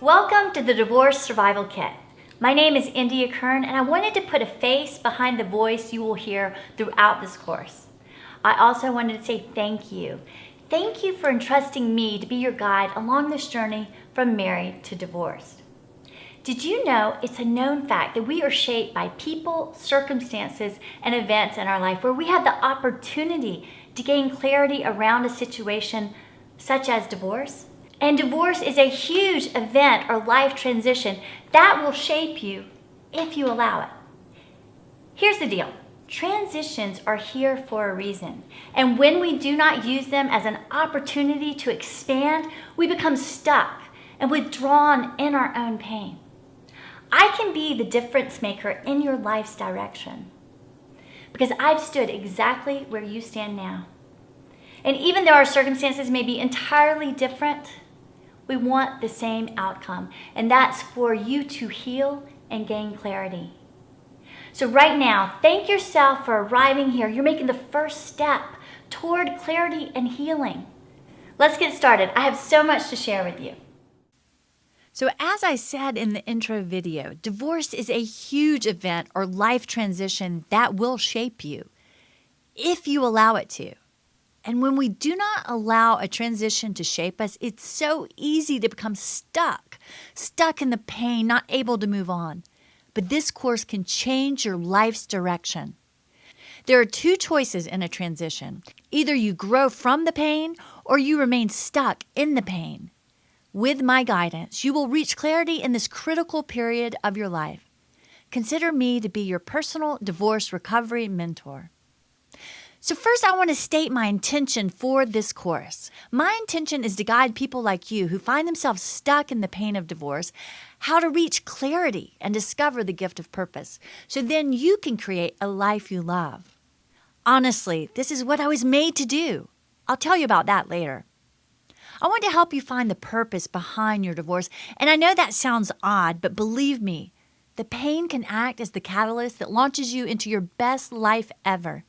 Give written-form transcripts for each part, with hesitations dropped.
Welcome to the Divorce Survival Kit. My name is India Kern, and I wanted to put a face behind the voice you will hear throughout this course. I also wanted to say thank you. Thank you for entrusting me to be your guide along this journey from married to divorced. Did you know it's a known fact that we are shaped by people, circumstances, and events in our life where we have the opportunity to gain clarity around a situation such as divorce? And divorce is a huge event or life transition that will shape you if you allow it. Here's the deal. Transitions are here for a reason. And when we do not use them as an opportunity to expand, we become stuck and withdrawn in our own pain. I can be the difference maker in your life's direction because I've stood exactly where you stand now. And even though our circumstances may be entirely different, we want the same outcome, and that's for you to heal and gain clarity. So right now, thank yourself for arriving here. You're making the first step toward clarity and healing. Let's get started. I have so much to share with you. So as I said in the intro video, divorce is a huge event or life transition that will shape you if you allow it to. And when we do not allow a transition to shape us, it's so easy to become stuck in the pain, not able to move on. But this course can change your life's direction. There are two choices in a transition. Either you grow from the pain or you remain stuck in the pain. With my guidance, you will reach clarity in this critical period of your life. Consider me to be your personal divorce recovery mentor. So first, I want to state my intention for this course. My intention is to guide people like you who find themselves stuck in the pain of divorce, how to reach clarity and discover the gift of purpose, so then you can create a life you love. Honestly, this is what I was made to do. I'll tell you about that later. I want to help you find the purpose behind your divorce, and I know that sounds odd, but believe me, the pain can act as the catalyst that launches you into your best life ever.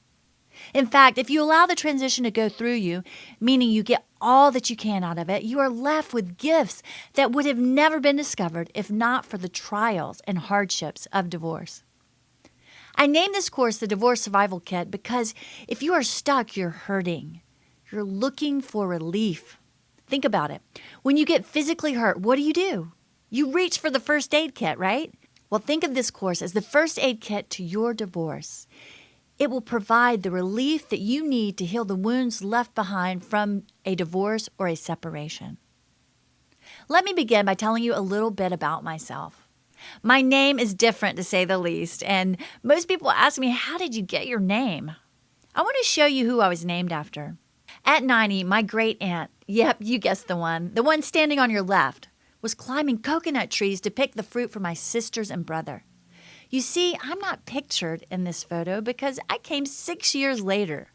In fact, if you allow the transition to go through you, meaning you get all that you can out of it, you are left with gifts that would have never been discovered if not for the trials and hardships of divorce. I named this course the Divorce Survival Kit because if you are stuck, you're hurting. You're looking for relief. Think about it. When you get physically hurt, what do? You reach for the first aid kit, right? Well, think of this course as the first aid kit to your divorce. It will provide the relief that you need to heal the wounds left behind from a divorce or a separation. Let me begin by telling you a little bit about myself. My name is different, to say the least, and most people ask me, how did you get your name? I want to show you who I was named after. At 90, my great aunt, yep, you guessed the one standing on your left, was climbing coconut trees to pick the fruit for my sisters and brother. You see, I'm not pictured in this photo because I came 6 years later.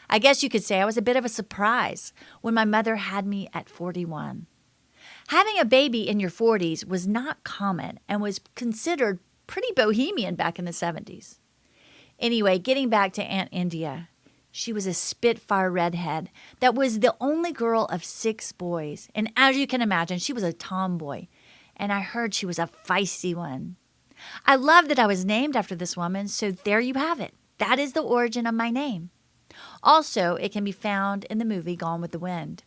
I guess you could say I was a bit of a surprise when my mother had me at 41. Having a baby in your 40s was not common and was considered pretty bohemian back in the 70s. Anyway, getting back to Aunt India, she was a Spitfire redhead that was the only girl of 6 boys. And as you can imagine, she was a tomboy. And I heard she was a feisty one. I love that I was named after this woman, so there you have it. That is the origin of my name. Also, it can be found in the movie Gone with the Wind.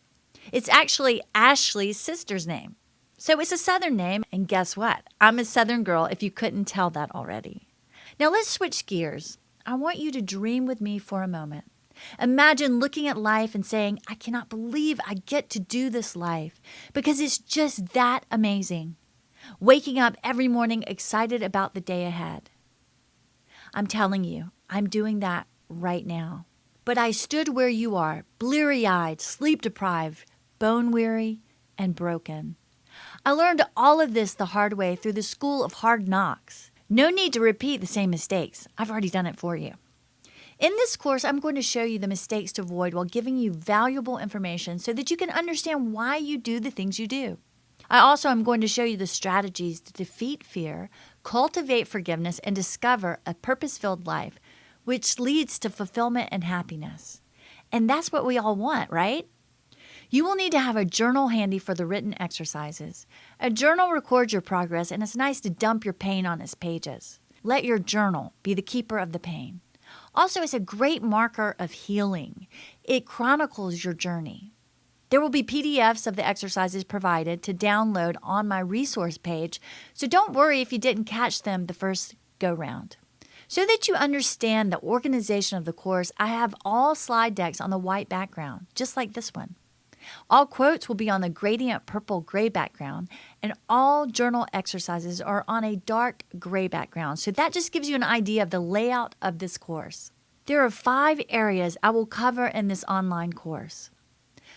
It's actually Ashley's sister's name. So it's a Southern name, and guess what? I'm a Southern girl if you couldn't tell that already. Now let's switch gears. I want you to dream with me for a moment. Imagine looking at life and saying, I cannot believe I get to do this life because it's just that amazing. Waking up every morning excited about the day ahead. I'm telling you, I'm doing that right now. But I stood where you are, bleary-eyed, sleep-deprived, bone-weary, and broken. I learned all of this the hard way through the school of hard knocks. No need to repeat the same mistakes. I've already done it for you. In this course, I'm going to show you the mistakes to avoid while giving you valuable information so that you can understand why you do the things you do. I also am going to show you the strategies to defeat fear, cultivate forgiveness, and discover a purpose-filled life, which leads to fulfillment and happiness. And that's what we all want, right? You will need to have a journal handy for the written exercises. A journal records your progress, and it's nice to dump your pain on its pages. Let your journal be the keeper of the pain. Also, it's a great marker of healing. It chronicles your journey. There will be PDFs of the exercises provided to download on my resource page, so don't worry if you didn't catch them the first go-round. So that you understand the organization of the course, I have all slide decks on the white background, just like this one. All quotes will be on the gradient purple-gray background, and all journal exercises are on a dark gray background. So that just gives you an idea of the layout of this course. There are 5 areas I will cover in this online course.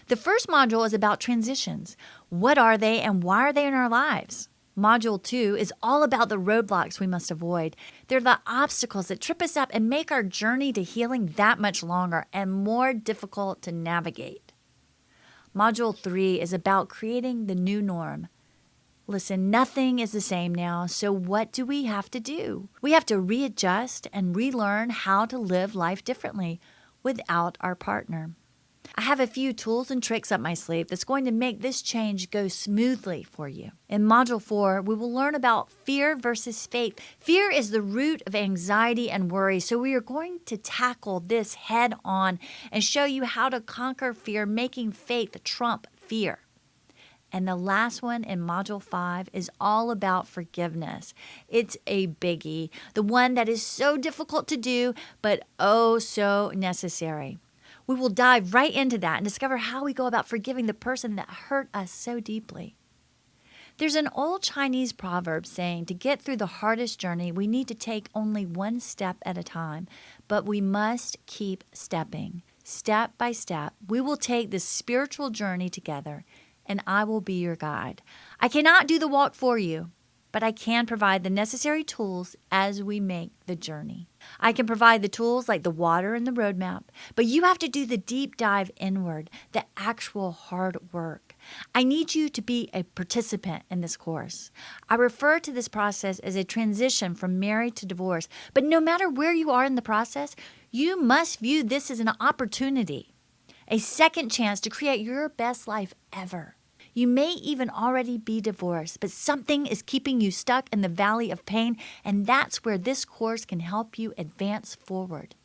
The first module is about transitions. What are they and why are they in our lives? Module 2 is all about the roadblocks we must avoid. They're the obstacles that trip us up and make our journey to healing that much longer and more difficult to navigate. Module 3 is about creating the new norm. Listen, nothing is the same now, so what do we have to do? We have to readjust and relearn how to live life differently without our partner. I have a few tools and tricks up my sleeve that's going to make this change go smoothly for you. In Module 4, we will learn about fear versus faith. Fear is the root of anxiety and worry, so we are going to tackle this head on and show you how to conquer fear, making faith trump fear. And the last one in Module 5 is all about forgiveness. It's a biggie, the one that is so difficult to do, but oh so necessary. We will dive right into that and discover how we go about forgiving the person that hurt us so deeply. There's an old Chinese proverb saying to get through the hardest journey, we need to take only one step at a time, but we must keep stepping. Step by step, we will take this spiritual journey together, and I will be your guide. I cannot do the walk for you, but I can provide the necessary tools as we make the journey. I can provide the tools like the water and the roadmap, but you have to do the deep dive inward, the actual hard work. I need you to be a participant in this course. I refer to this process as a transition from marriage to divorce, but no matter where you are in the process, you must view this as an opportunity, a second chance to create your best life ever. You may even already be divorced, but something is keeping you stuck in the valley of pain, and that's where this course can help you advance forward.